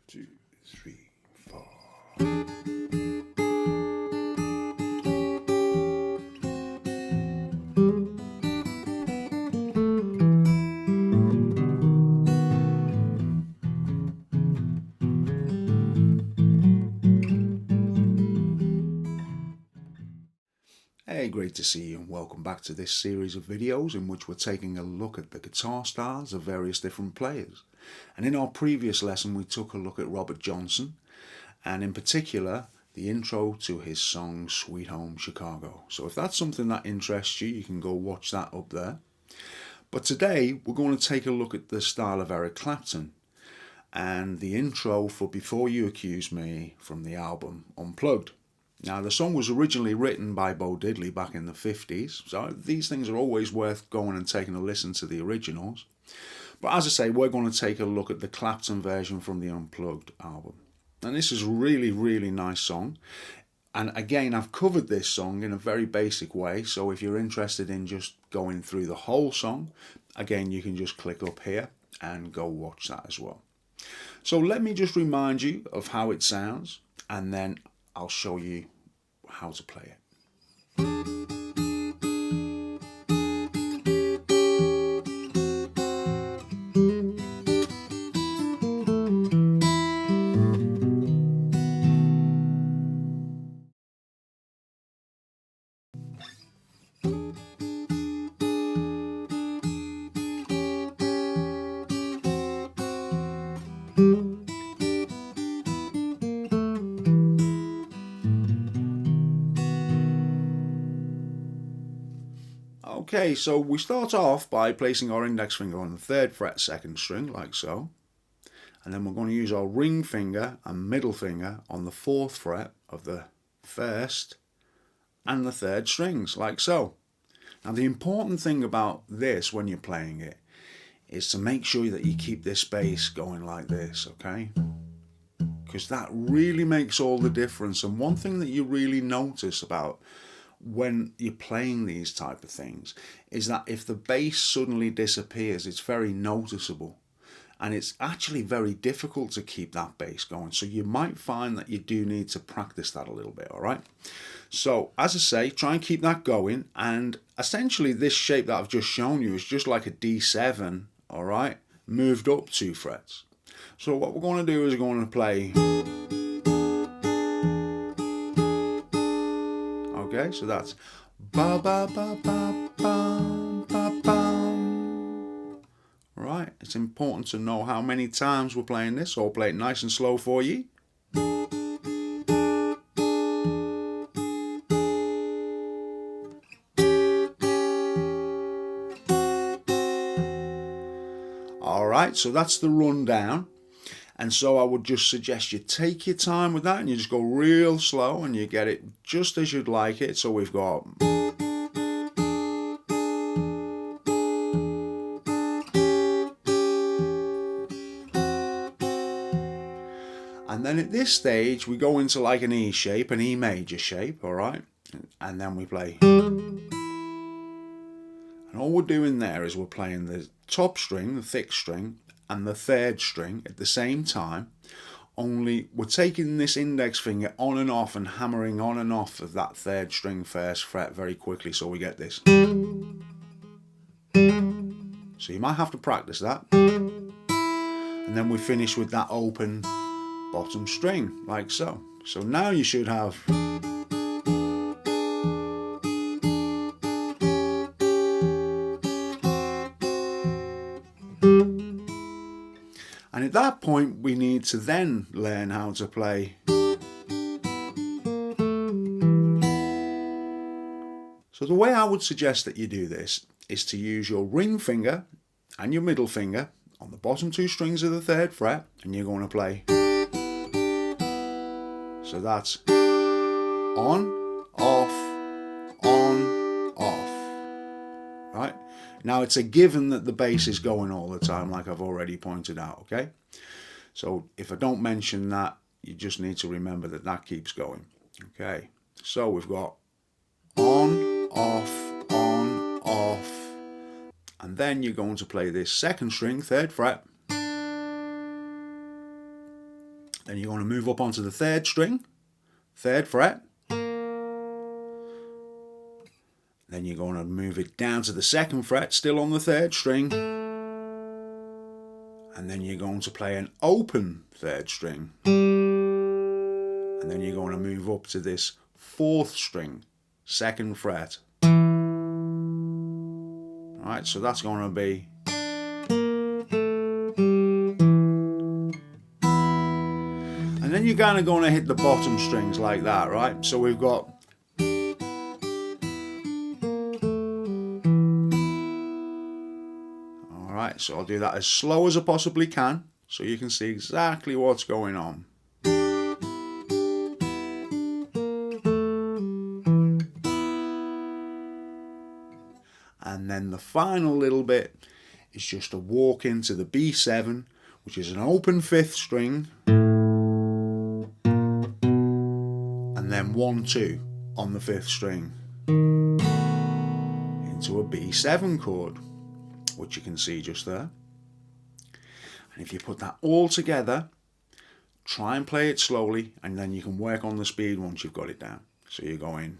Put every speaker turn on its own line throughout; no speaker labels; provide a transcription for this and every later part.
2, 3, 4. Hey, great to see you and welcome back to this series of videos in which we're taking a look at the guitar styles of various different players. And in our previous lesson we took a look at Robert Johnson, and in particular the intro to his song Sweet Home Chicago. So if that's something that interests you, you can go watch that up there. But today we're going to take a look at the style of Eric Clapton and the intro for Before You Accuse Me from the album Unplugged. Now, the song was originally written by Bo Diddley back in the 50s, so these things are always worth going and taking a listen to the originals. But as I say, we're going to take a look at the Clapton version from the Unplugged album. And this is a really, really nice song. And again, I've covered this song in a very basic way, so if you're interested in just going through the whole song, again, you can just click up here and go watch that as well. So let me just remind you of how it sounds, and then I'll show you how to play it. Okay, so we start off by placing our index finger on the 3rd fret 2nd string, like so. And then we're going to use our ring finger and middle finger on the 4th fret of the 1st and the 3rd strings, like so. Now the important thing about this when you're playing it is to make sure that you keep this bass going like this, okay? Because that really makes all the difference. And one thing that you really notice about when you're playing these type of things is that if the bass suddenly disappears, it's very noticeable, and it's actually very difficult to keep that bass going. So you might find that you do need to practice that a little bit. All right, so as I say, try and keep that going, and essentially this shape that I've just shown you is just like a D7, all right, moved up 2 frets. So what we're going to do is we're going to play. Okay, so that's ba ba ba ba ba ba ba. Right, it's important to know how many times we're playing this, so I'll play it nice and slow for you. Alright, so that's the rundown. And so I would just suggest you take your time with that and you just go real slow and you get it just as you'd like it. So we've got. And then at this stage we go into like an E shape, an E major shape, alright? And then we play. And all we're doing there is we're playing the top string, the thick string, and the 3rd string at the same time, only we're taking this index finger on and off and hammering on and off of that 3rd string 1st fret very quickly, so we get this. So you might have to practice that. And then we finish with that open bottom string, like so. So now you should have. And at that point we need to then learn how to play. So the way I would suggest that you do this is to use your ring finger and your middle finger on the bottom 2 strings of the 3rd fret, and you're going to play. So that's on, off, right? Now it's a given that the bass is going all the time, like I've already pointed out, okay? So if I don't mention that, you just need to remember that that keeps going, okay? So we've got on, off, and then you're going to play this 2nd string, 3rd fret, Then you're going to move up onto the 3rd string, 3rd fret. Then you're going to move it down to the 2nd fret, still on the 3rd string. And then you're going to play an open 3rd string. And then you're going to move up to this 4th string, 2nd fret. Alright, so that's going to be. And then you're kind of going to hit the bottom strings like that, right? So we've got. Alright, so I'll do that as slow as I possibly can so you can see exactly what's going on. And then the final little bit is just a walk into the B7, which is an open 5th string, and then 1-2 on the 5th string into a B7 chord, which you can see just there. And if you put that all together, try and play it slowly, and then you can work on the speed once you've got it down. So you're going.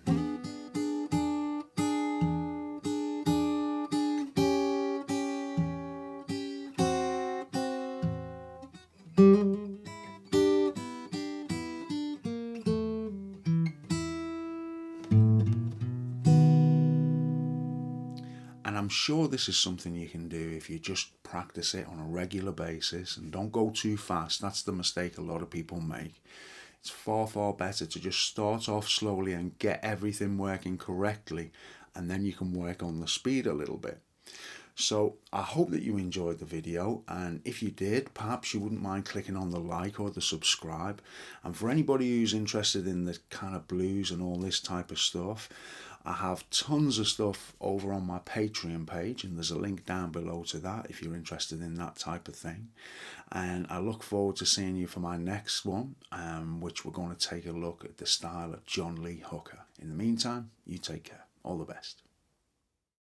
And I'm sure this is something you can do if you just practice it on a regular basis and don't go too fast. That's the mistake a lot of people make. It's far, far better to just start off slowly and get everything working correctly, and then you can work on the speed a little bit. So I hope that you enjoyed the video, and if you did, perhaps you wouldn't mind clicking on the like or the subscribe. And for anybody who's interested in the kind of blues and all this type of stuff, I have tons of stuff over on my Patreon page, and there's a link down below to that if you're interested in that type of thing. And I look forward to seeing you for my next one, which we're going to take a look at the style of John Lee Hooker. In the meantime, you take care. All the best.